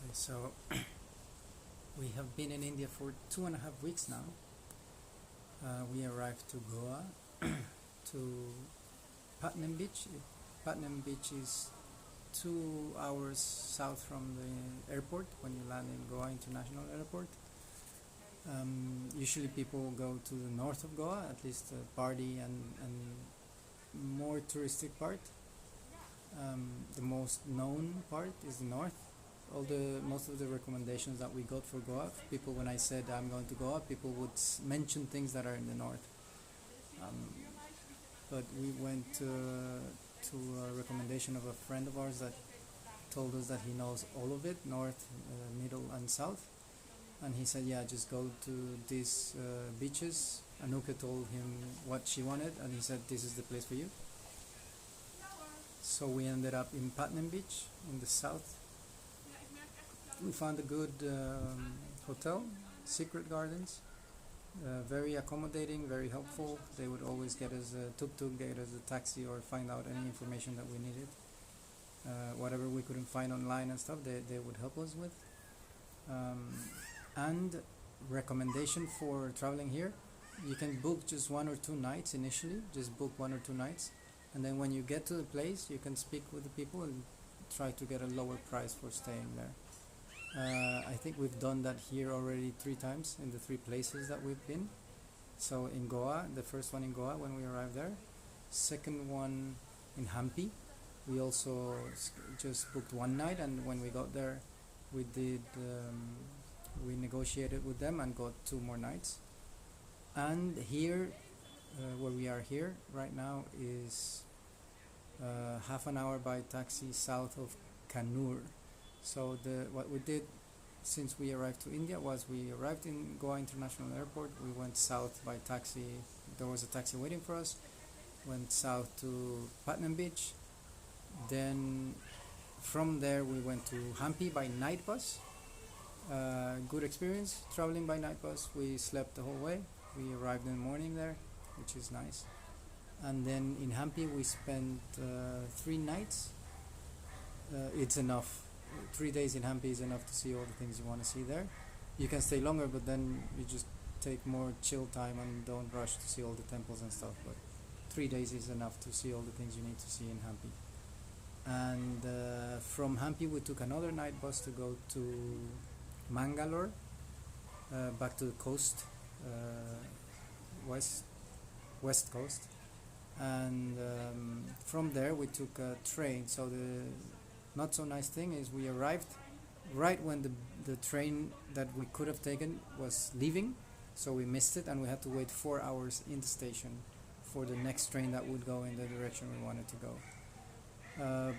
Okay, so we have been in India for 2.5 weeks now. We arrived to Goa, to Patnam Beach. Patnam Beach is 2 hours south from the airport when you land in Goa International Airport. Usually people go to the north of Goa, at least the party and more touristic part. The most known part is the north. Most of the recommendations that we got for Goa, people, when I said I'm going to Goa, people would mention things that are in the north. Um, but we went to a recommendation of a friend of ours that told us that he knows all of it, north, middle, and south. And he said, yeah, just go to these beaches. Anuka told him what she wanted, and he said, this is the place for you. So we ended up in Patnam Beach in the south. We found a good hotel, Secret Gardens. Very accommodating, very helpful. They would always get us a tuk-tuk, get us a taxi, or find out any information that we needed. Whatever we couldn't find online and stuff, they would help us with. And recommendation for traveling here, you can book just 1 or 2 nights initially, just book 1 or 2 nights. And then when you get to the place, you can speak with the people and try to get a lower price for staying there. I think we've done that here already 3 times in the 3 places that we've been. So in Goa, the first one in Goa when we arrived there, second one in Hampi. We also just booked one night, and when we got there, we did we negotiated with them and got 2 more nights. And here, where we are here right now, is half an hour by taxi south of Kannur. So what we did since we arrived to India was we arrived in Goa International Airport. We went south by taxi. There was a taxi waiting for us. Went south to Patnam Beach. Then from there we went to Hampi by night bus. Good experience traveling by night bus. We slept the whole way. We arrived in the morning there, which is nice. And then in Hampi we spent 3 nights. It's enough. 3 days in Hampi is enough to see all the things you want to see there. You can stay longer, but then you just take more chill time and don't rush to see all the temples and stuff. But 3 days is enough to see all the things you need to see in Hampi. And from Hampi we took another night bus to go to Mangalore, back to the coast, west coast. And from there we took a train. So the not so nice thing is we arrived right when the train that we could have taken was leaving, so we missed it, and we had to wait 4 hours in the station for the next train that would go in the direction we wanted to go.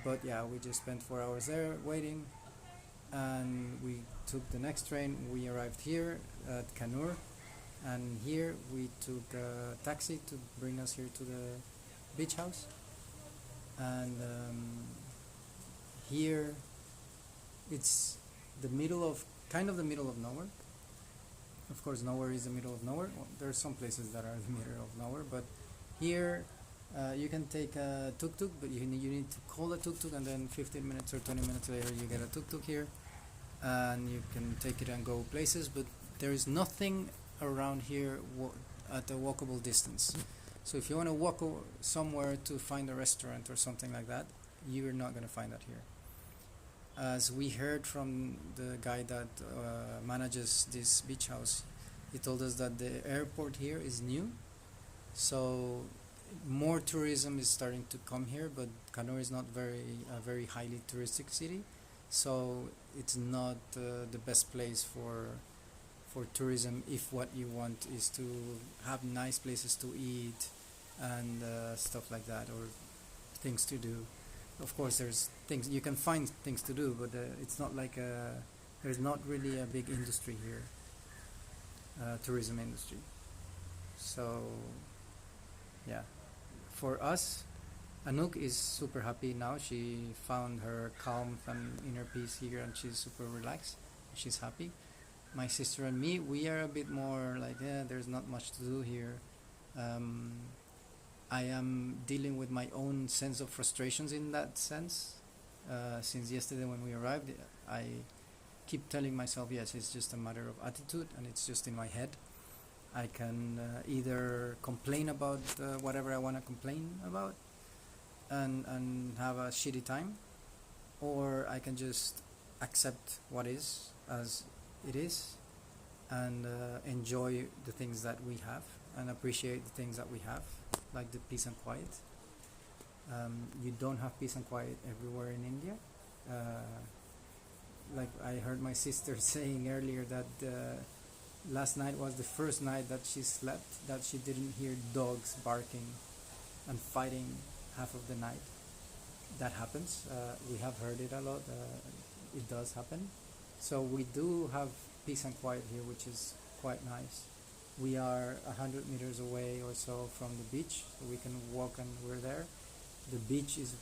But yeah, we just spent 4 hours there waiting, and we took the next train. We arrived here at Kannur, and here we took a taxi to bring us here to the beach house. And here it's the middle of kind of the middle of nowhere. Of course, nowhere is the middle of nowhere. Well, there are some places that are the middle of nowhere, but here you can take a tuk-tuk, but you need to call a tuk-tuk, and then 15 minutes or 20 minutes later you get a tuk-tuk here, and you can take it and go places. But there is nothing around here at a walkable distance. So if you want to walk somewhere to find a restaurant or something like that, you're not going to find that here. As we heard from the guy that manages this beach house, he told us that the airport here is new, so more tourism is starting to come here, but Kannur is not a very highly touristic city, so it's not the best place for tourism if what you want is to have nice places to eat and stuff like that, or things to do. Of course, there's things you can find things to do, but it's not like there's not really a big industry here, tourism industry. So yeah, for us, Anouk is super happy now. She found her calm and inner peace here, and she's super relaxed. She's happy. My sister and me, we are a bit more like, yeah, there's not much to do here. I am dealing with my own sense of frustrations in that sense. Since yesterday when we arrived, I keep telling myself, yes, it's just a matter of attitude and it's just in my head. I can either complain about whatever I want to complain about and have a shitty time, or I can just accept what is as it is and enjoy the things that we have and appreciate the things that we have, like the peace and quiet. You don't have peace and quiet everywhere in India. Like I heard my sister saying earlier that last night was the first night that she slept that she didn't hear dogs barking and fighting half of the night. That happens. We have heard it a lot. It does happen. So we do have peace and quiet here, which is quite nice. We are 100 meters away or so from the beach, so we can walk and we're there. The beach is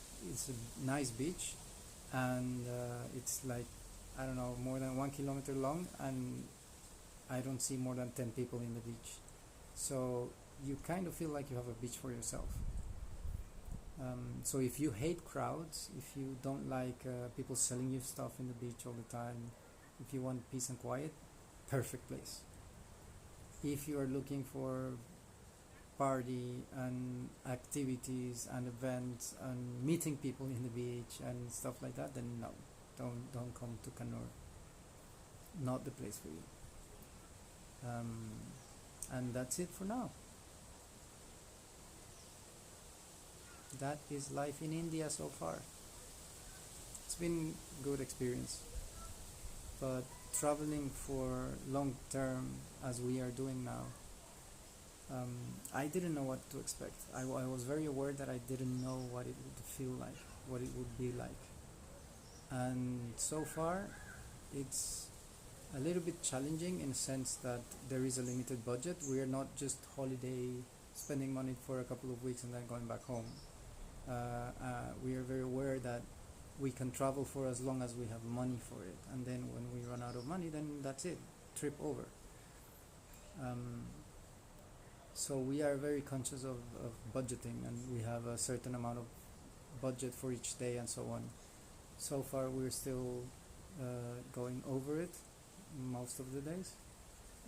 a nice beach, and it's like, I don't know, more than 1 kilometer long, and I don't see more than 10 people in the beach. So you kind of feel like you have a beach for yourself. So if you hate crowds, if you don't like people selling you stuff in the beach all the time, if you want peace and quiet, perfect place. If you are looking for party and activities and events and meeting people in the beach and stuff like that, then no, don't come to Kannur. Not the place for you. And that's it for now. That is life in India so far. It's been good experience, but traveling for long term as we are doing now, I didn't know what to expect. I was very aware that I didn't know what it would feel like, what it would be like, and so far it's a little bit challenging in the sense that there is a limited budget. We are not just holiday spending money for a couple of weeks and then going back home. We are very aware that we can travel for as long as we have money for it, and then when we run out of money, then that's it, trip over. So we are very conscious of budgeting, and we have a certain amount of budget for each day and so on. So far we're still going over it most of the days,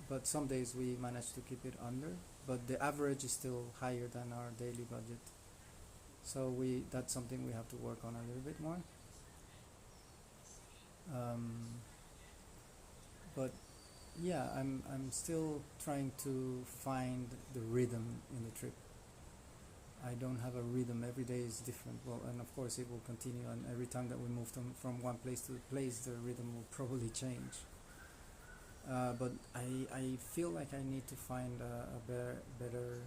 but some days we manage to keep it under, but the average is still higher than our daily budget. So that's something we have to work on a little bit more. But yeah, I'm still trying to find the rhythm in the trip. I don't have a rhythm. Every day is different. Well, and of course it will continue. And every time that we move from one place to the place, the rhythm will probably change. But I feel like I need to find a better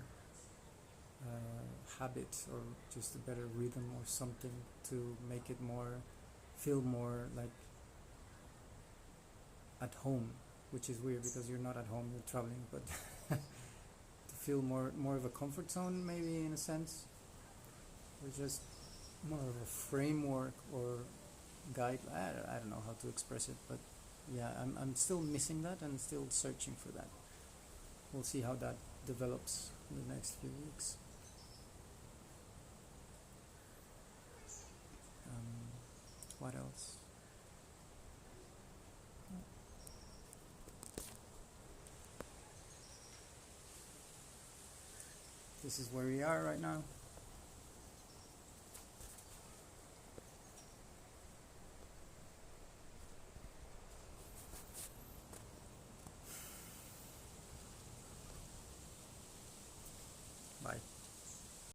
habit, or just a better rhythm or something to make it feel more like at home, which is weird because you're not at home, you're traveling, but to feel more of a comfort zone, maybe, in a sense, or just more of a framework or guide. I don't know how to express it, but yeah, I'm still missing that and still searching for that. We'll see how that develops in the next few weeks. What else? This is where we are right now.